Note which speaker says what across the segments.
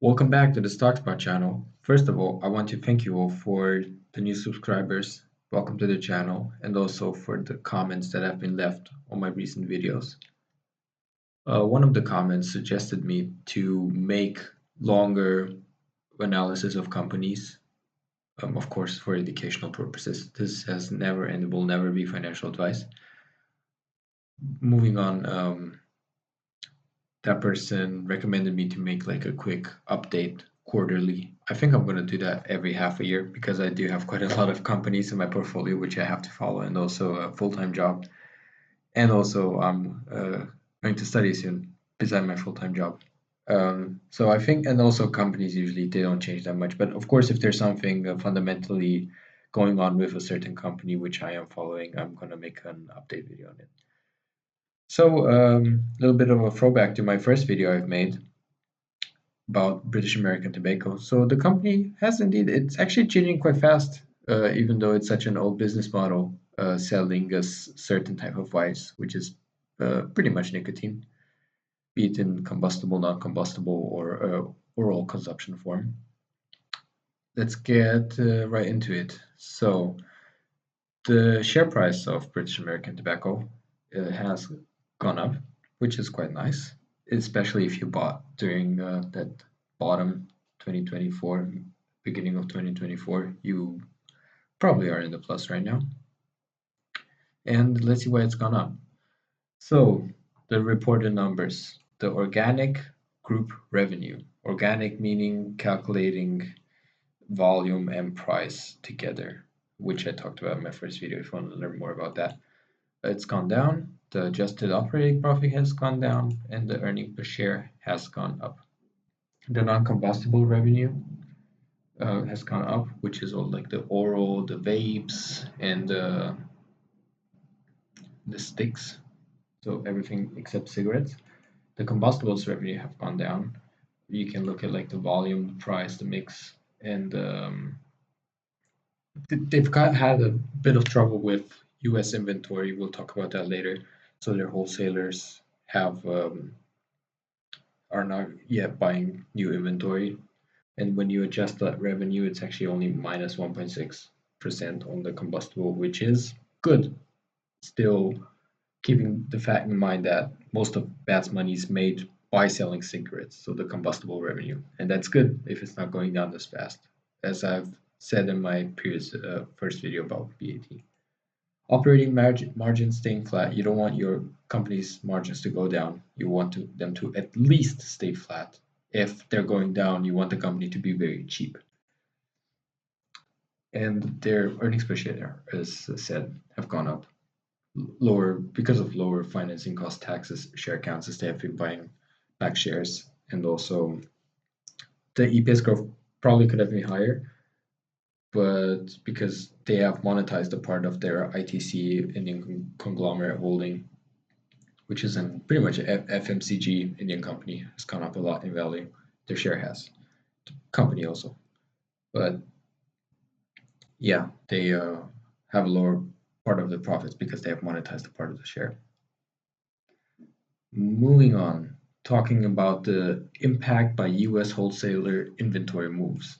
Speaker 1: Welcome back to the Stockspot channel. First of all, I want to thank you all for the new subscribers. Welcome to the channel, and also for the comments that have been left on my recent videos. One of the comments suggested me to make longer analysis of companies, of course, for educational purposes. This has never and will never be financial advice. Moving on, that person recommended me to make like a quick update quarterly. I think I'm going to do that every half a year because I do have quite a lot of companies in my portfolio which I have to follow, and also a full-time job. And also I'm going to study soon beside my full-time job. So I think, and also companies usually they don't change that much. But of course, if there's something fundamentally going on with a certain company which I am following, I'm going to make an update video on it. So, a little bit of a throwback to my first video I've made about British American Tobacco. So the company has indeed, it's actually changing quite fast, even though it's such an old business model, selling a certain type of vice, which is pretty much nicotine, be it in combustible, non-combustible, or oral consumption form. Let's get right into it. So the share price of British American Tobacco has gone up, which is quite nice, especially if you bought during that bottom 2024, beginning of 2024. You probably are in the plus right now. And let's see why it's gone up. So the reported numbers, the organic group revenue, organic meaning calculating volume and price together, which I talked about in my first video if you want to learn more about that. It's gone down, the adjusted operating profit has gone down, and the earning per share has gone up. The non-combustible revenue has gone up, which is all like the oral, the vapes, and the sticks, so everything except cigarettes. The combustibles revenue have gone down. You can look at like the volume, the price, the mix, and they've had a bit of trouble with U.S. inventory. We'll talk about that later. So their wholesalers have are not yet buying new inventory, and when you adjust that revenue, it's actually only minus 1.6% on the combustible, which is good. Still keeping the fact in mind that most of BAT's money is made by selling cigarettes, so the combustible revenue, and that's good if it's not going down this fast, as I've said in my previous first video about BAT. Operating margins staying flat. You don't want your company's margins to go down. You want them to at least stay flat. If they're going down, you want the company to be very cheap. And their earnings per share, as said, have gone up lower because of lower financing cost, taxes, share counts, as they have been buying back shares, and also the EPS growth probably could have been higher, but because they have monetized a part of their ITC Indian conglomerate holding, which is pretty much a FMCG Indian company, has gone up a lot in value. Their share has. The company also. But yeah, they have a lower part of the profits because they have monetized a part of the share. Moving on, talking about the impact by US wholesaler inventory moves.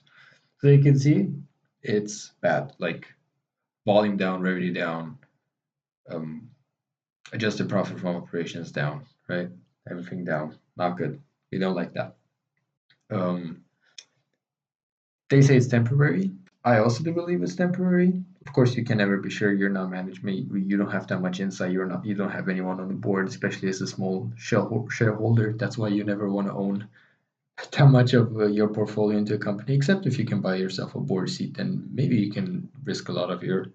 Speaker 1: So you can see it's bad, like volume down, revenue down, adjusted profit from operations down, right? Everything down, not good. We don't like that. They say it's temporary. I also do believe it's temporary. Of course, you can never be sure. You're not management. You don't have that much insight. You don't have anyone on the board, especially as a small shareholder. That's why you never want to own that much of your portfolio into a company, except if you can buy yourself a board seat, then maybe you can risk a lot of your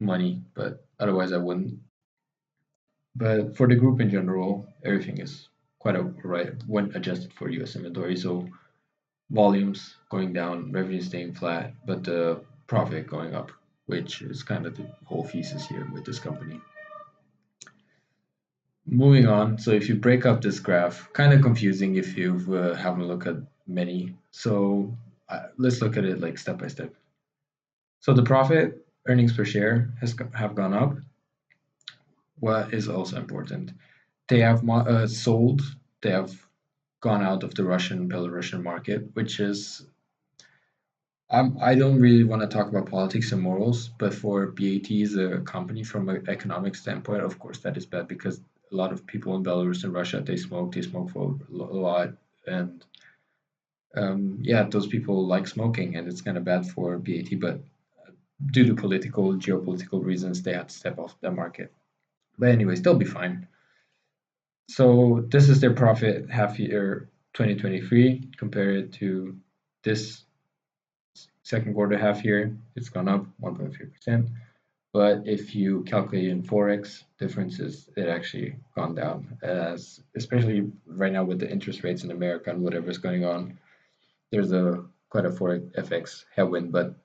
Speaker 1: money, but otherwise I wouldn't. But for the group in general, everything is quite alright when adjusted for US inventory. So volumes going down, revenue staying flat, but the profit going up, which is kind of the whole thesis here with this company. Moving on, so if you break up this graph, kind of confusing if you've haven't looked at many. So let's look at it like step by step. So the profit, earnings per share have gone up. What is also important? They have sold. They have gone out of the Russian Belarusian market, which is I don't really want to talk about politics and morals, but for BAT as a company from an economic standpoint, of course, that is bad because a lot of people in Belarus and Russia they smoke for a lot, and yeah, those people like smoking, and it's kind of bad for BAT. But due to political geopolitical reasons, they had to step off the market. But anyways, they'll be fine. So this is their profit half year 2023 compared to this second quarter half year. It's gone up 1.3%. But if you calculate in forex differences, it actually gone down. As especially right now with the interest rates in America and whatever's going on, there's a quite a forex FX headwind. But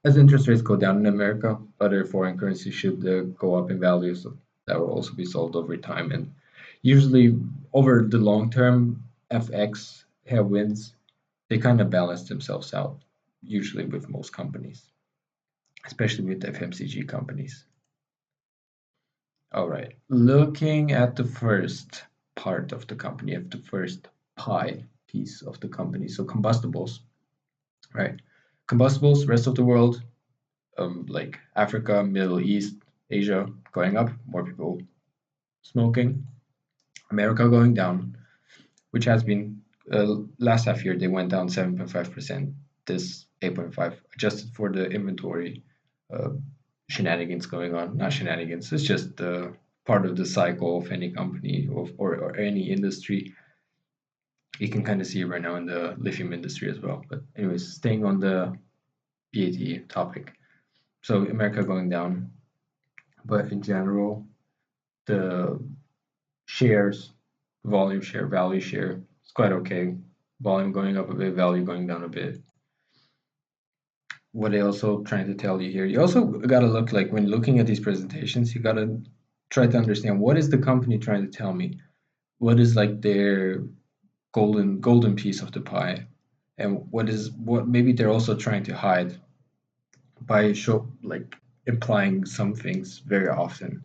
Speaker 1: as interest rates go down in America, other foreign currencies should go up in value, so that will also be sold over time. And usually, over the long term, FX headwinds they kind of balance themselves out. Usually, with most companies, especially with FMCG companies. All right, looking at the first part of the company, of the first pie piece of the company, so combustibles, right? Combustibles, rest of the world, like Africa, Middle East, Asia going up, more people smoking, America going down, which has been last half year they went down 7.5%. This 8.5 adjusted for the inventory uh, shenanigans going on. Not shenanigans. It's just part of the cycle of any company or any industry. You can kind of see it right now in the lithium industry as well. But anyways, staying on the BAT topic. So America going down, but in general, the shares, volume share, value share, it's quite okay. Volume going up a bit, value going down a bit. What I also trying to tell you here, you also gotta look like when looking at these presentations, you gotta try to understand what is the company trying to tell me? What is like their golden piece of the pie? And what maybe they're also trying to hide by implying some things very often.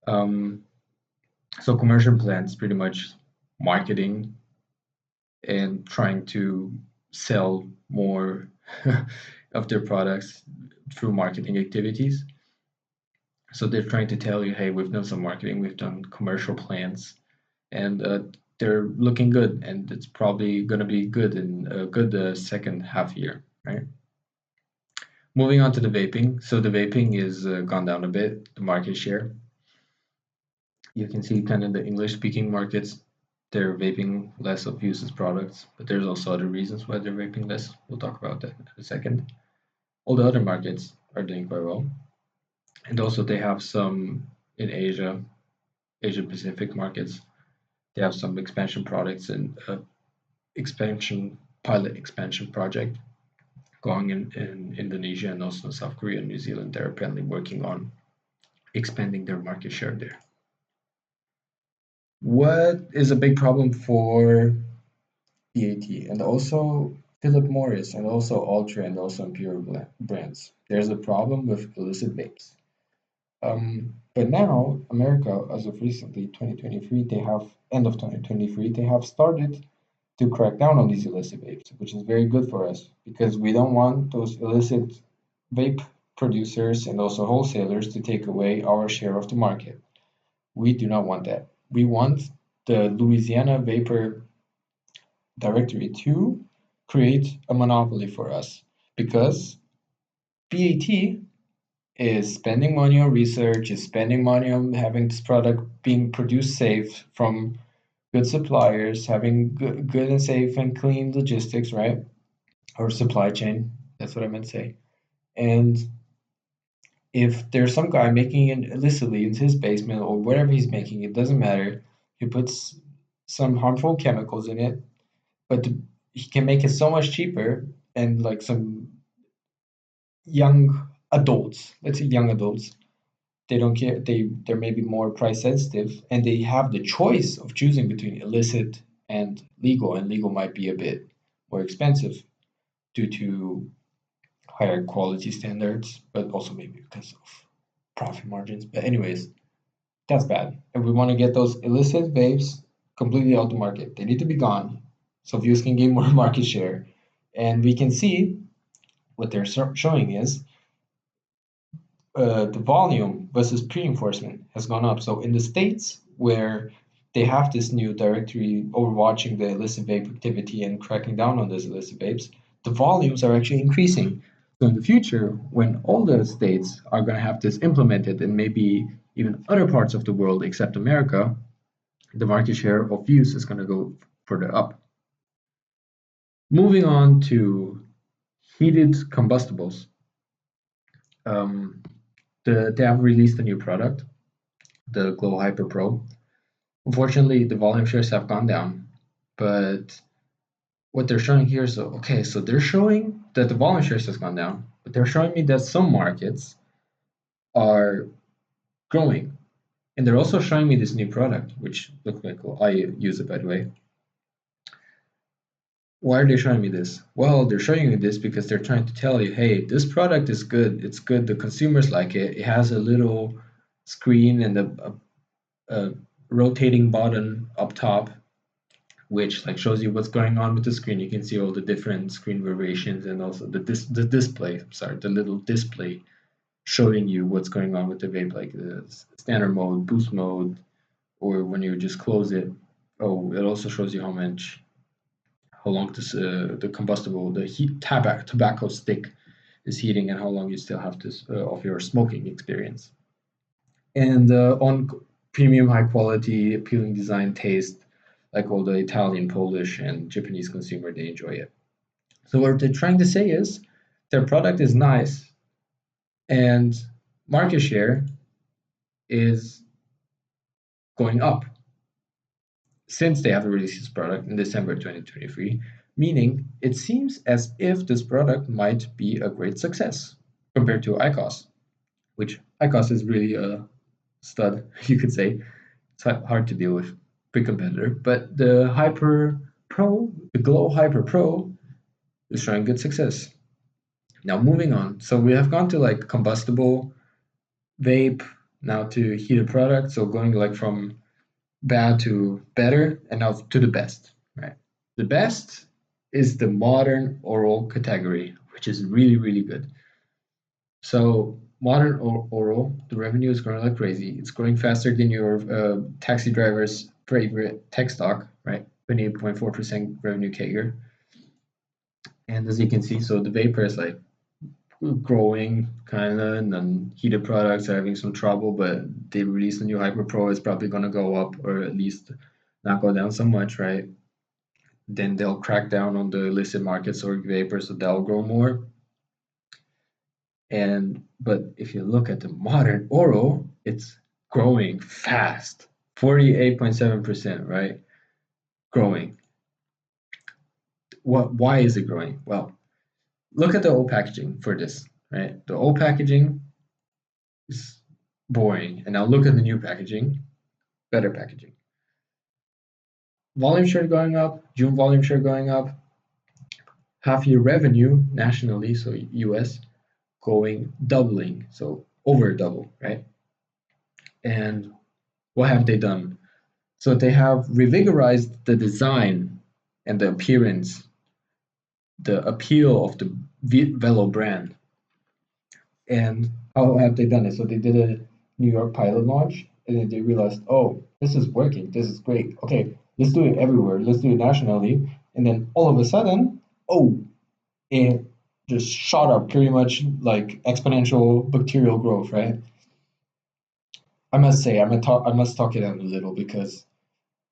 Speaker 1: Um, so commercial plans pretty much marketing and trying to sell more of their products through marketing activities. So they're trying to tell you, hey, we've done some marketing, we've done commercial plans, and they're looking good, and it's probably going to be good in a good second half year, right? Moving on to the vaping. So the vaping is gone down a bit, the market share. You can see kind of the English speaking markets, they're vaping less of uses products, but there's also other reasons why they're vaping less. We'll talk about that in a second. All the other markets are doing quite well. And also they have some in Asia, Asia Pacific markets. They have some expansion products and expansion pilot expansion project going in Indonesia and also South Korea and New Zealand. They're apparently working on expanding their market share there. What is a big problem for BAT and also Philip Morris and also Ultra and also Imperial brands? There's a problem with illicit vapes. But now America, as of recently, 2023, they have end of 2023, they have started to crack down on these illicit vapes, which is very good for us because we don't want those illicit vape producers and also wholesalers to take away our share of the market. We do not want that. We want the Louisiana Vapor Directory to create a monopoly for us because BAT is spending money on research, is spending money on having this product being produced safe from good suppliers, having good and safe and clean logistics, right? Or supply chain. That's what I meant to say. And if there's some guy making it illicitly in his basement or whatever he's making, it doesn't matter. He puts some harmful chemicals in it, but he can make it so much cheaper and like some young adults, let's say young adults, they don't care. They're maybe more price sensitive, and they have the choice of choosing between illicit and legal. And legal might be a bit more expensive due to higher quality standards, but also maybe because of profit margins. But anyways, that's bad. And we want to get those illicit vapes completely out the market. They need to be gone so Views can gain more market share. And we can see what they're showing is the volume versus pre-enforcement has gone up. So in the states where they have this new directory overwatching the illicit vape activity and cracking down on those illicit vapes, the volumes are actually increasing. So in the future, when all the states are going to have this implemented and maybe even other parts of the world except America, the market share of Views is going to go further up. Moving on to heated combustibles. Um, they have released a new product, the Glow Hyper Pro. Unfortunately, the volume shares have gone down, but what they're showing here is okay, so they're showing that the volume shares has gone down, but they're showing me that some markets are growing. And they're also showing me this new product, which looks quite cool. I use it, by the way. Why are they showing me this? Well, they're showing you this because they're trying to tell you, hey, this product is good. It's good. The consumers like it. It has a little screen and a rotating button up top, which like shows you what's going on with the screen. You can see all the different screen variations and also the display. Sorry, the little display showing you what's going on with the vape, like the standard mode, boost mode, or when you just close it. Oh, it also shows you how long this the combustible, the heat tobacco stick is heating and how long you still have this of your smoking experience. And on premium, high quality, appealing design, taste, like all the Italian, Polish, and Japanese consumer, they enjoy it. So what they're trying to say is their product is nice and market share is going up since they have released this product in December 2023, meaning it seems as if this product might be a great success compared to ICOS, which ICOS is really a stud, you could say. It's hard to deal with, big competitor. But the Hyper Pro, the Glow Hyper Pro, is showing good success. Now moving on, so we have gone to like combustible, vape, now to heated products. So going like from bad to better, and now to the best, right? The best is the modern oral category, which is really, really good. So modern oral, the revenue is growing like crazy. It's growing faster than your taxi driver's favorite tech stock, right? 28.4% revenue CAGR. And as you can see, so the vapor is like growing kind of, and then heated products are having some trouble, but they released a new Hyper Pro, it's probably going to go up or at least not go down so much, right? Then they'll crack down on the illicit markets or vapor, so they'll grow more. And but if you look at the modern oral, it's growing fast, 48.7%, right? Growing. Why is it growing? Well, look at the old packaging for this, right? The old packaging is boring. And now look at the new packaging, better packaging. Volume share going up, June volume share going up, half year revenue nationally, so US, going doubling, so over double, right? And what have they done? So they have revigorized the design and the appearance, the appeal of the Velo brand. And how have they done it? So they did a New York pilot launch, and then they realized, oh, this is working. This is great. Okay, let's do it everywhere. Let's do it nationally. And then all of a sudden, oh, it just shot up pretty much like exponential bacterial growth, right? I must say, I must talk it out a little because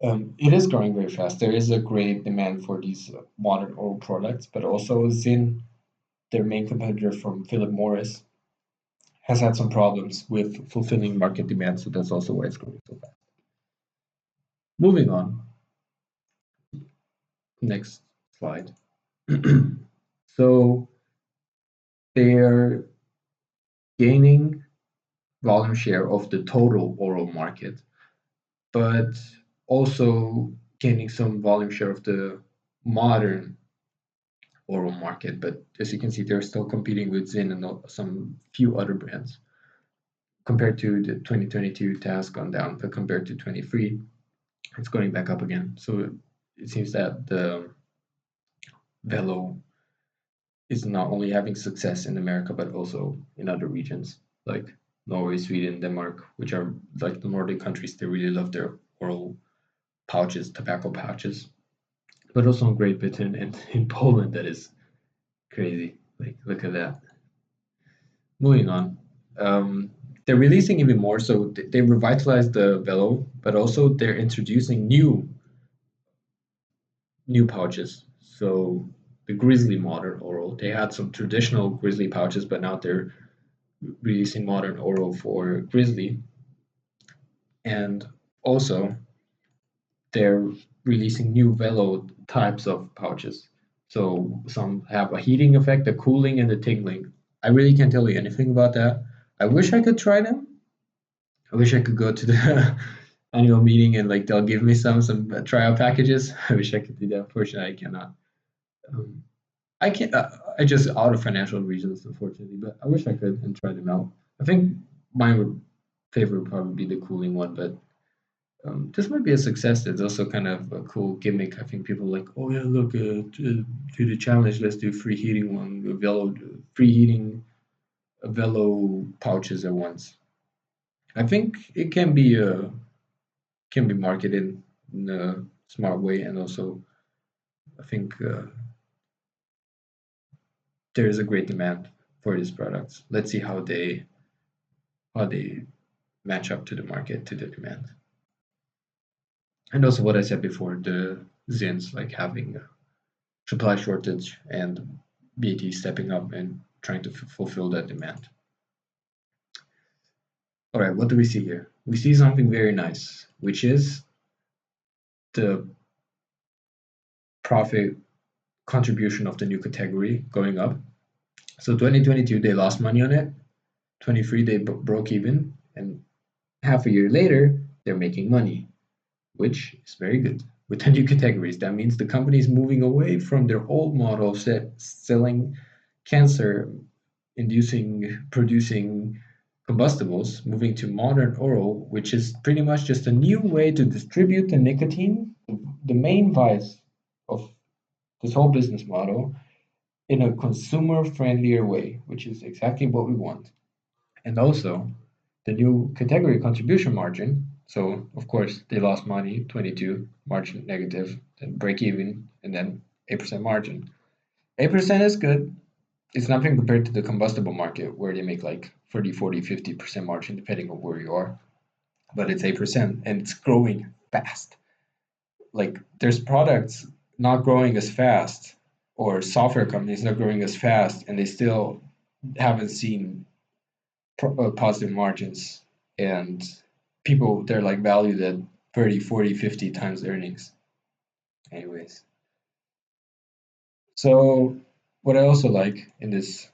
Speaker 1: it is growing very fast. There is a great demand for these modern oral products, but also Zyn, their main competitor from Philip Morris, has had some problems with fulfilling market demand, so that's also why it's growing so fast. Moving on, next slide. So they're gaining volume share of the total oral market, but also gaining some volume share of the modern oral market. But as you can see, they're still competing with Zyn and some few other brands. Compared to the 2022, it has gone down, but compared to 23, it's going back up again. So it seems that the Velo is not only having success in America but also in other regions like Norway, Sweden, Denmark, which are like the Nordic countries. They really love their oral pouches, tobacco pouches. But also in Great Britain and in Poland, that is crazy. Like, look at that. Moving on. Um, they're releasing even more, so they revitalized the Velo, but also they're introducing new pouches. So the Grizzly Modern Oral, they had some traditional Grizzly pouches, but now they're releasing Modern Oral for Grizzly, and also they're releasing new Velo types of pouches. So some have a heating effect, a cooling, and a tingling. I really can't tell you anything about that. I wish I could try them. I wish I could go to the annual meeting and like they'll give me some trial packages. I wish I could do that. Unfortunately, I cannot. Um, I can't. I just out of financial reasons, unfortunately. But I wish I could and try them out. I think mine would favorite would probably be the cooling one, but this might be a success. It's also kind of a cool gimmick. I think people are like, oh yeah, look, do the challenge. Let's do free heating one, velo, free heating velo pouches at once. I think it can be marketed in a smart way, and also I think there is a great demand for these products. Let's see how they match up to the market to the demand, and also what I said before, the Zins like having supply shortage and BT stepping up and trying to fulfill that demand. All right, what do we see here? We see something very nice, which is the profit contribution of the new category going up. So 2022 they lost money on it. 23 they broke even, and half a year later they're making money, which is very good. With the new categories, that means the company is moving away from their old model of selling cancer inducing producing combustibles, moving to modern oral, which is pretty much just a new way to distribute the nicotine, the main vice of this whole business model, in a consumer friendlier way, which is exactly what we want. And also the new category contribution margin. So of course they lost money, 22 margin negative, then break even, and then 8% margin. 8% is good. It's nothing compared to the combustible market where they make like 30, 40, 50% margin depending on where you are. But it's 8% and it's growing fast. Like there's products not growing as fast or software companies not growing as fast and they still haven't seen positive margins, and people they're like valued at 30, 40, 50 times earnings. Anyways, so what I also like in this,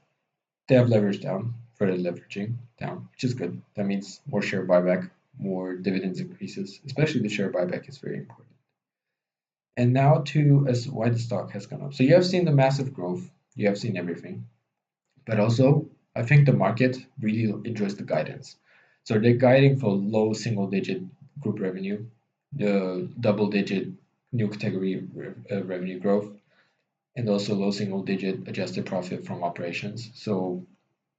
Speaker 1: they have leverage down, further leveraging down, which is good. That means more share buyback, more dividends increases, especially the share buyback is very important. And now to as why the stock has gone up. So you have seen the massive growth, you have seen everything, but also I think the market really enjoys the guidance. So they're guiding for low single digit group revenue, the double digit new category revenue growth, and also low single digit adjusted profit from operations. So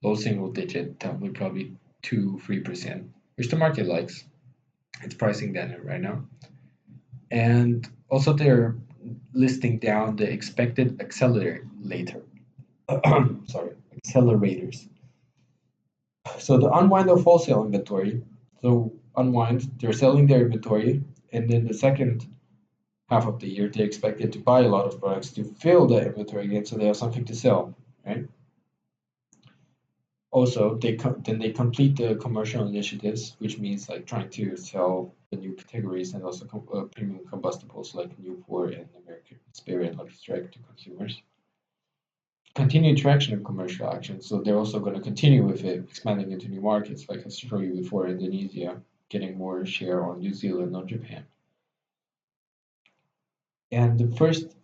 Speaker 1: low single digit, probably 2-3%, which the market likes. It's pricing that in right now. And also they're listing down the expected accelerator later. Sorry, accelerators. So the unwind of wholesale inventory. So unwind, they're selling their inventory, and then the second half of the year they expected to buy a lot of products to fill the inventory again, so they have something to sell, right? Also, then they complete the commercial initiatives, which means like trying to sell the new categories and also premium combustibles like Newport and American Spirit and Lucky Strike to consumers. Continued traction in commercial action, so they're also going to continue with it, expanding into new markets, like I showed you before, Indonesia, getting more share on New Zealand, on Japan. And the first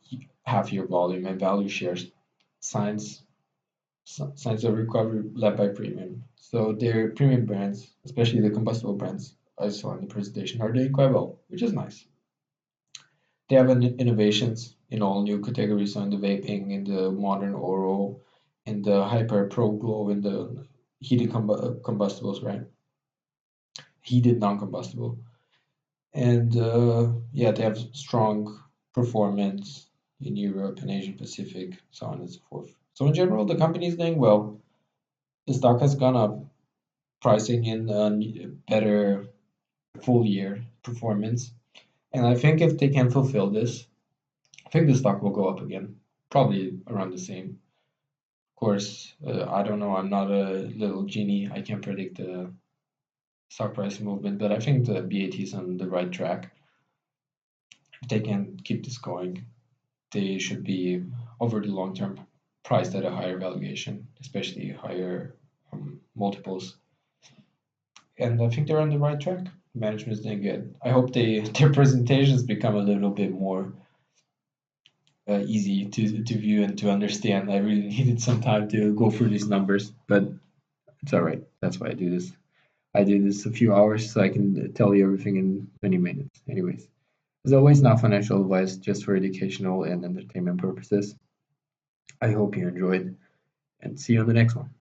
Speaker 1: half year volume and value shares signs signs of recovery led by premium. So their premium brands, especially the combustible brands I saw in the presentation, are doing quite well, which is nice. They have innovations in all new categories on the vaping, in the modern oral, in the hyper pro glow, in the combustibles, right? Heated non-combustible. And yeah, they have strong performance in Europe and Asia Pacific, so on and so forth. So in general, the company is doing well. The stock has gone up, pricing in a better full year performance. And I think if they can fulfill this, I think the stock will go up again, probably around the same. Of course, I don't know. I'm not a little genie. I can't predict the stock price movement, but I think the BAT is on the right track. If they can keep this going, they should be over the long term priced at a higher valuation, especially higher multiples. And I think they're on the right track. Management's doing good. I hope they their presentations become a little bit more easy to view and to understand. I really needed some time to go through these numbers, but it's all right. That's why I do this. I do this a few hours so I can tell you everything in 20 minutes. Anyways, as always, not financial advice, just for educational and entertainment purposes. I hope you enjoyed and see you on the next one.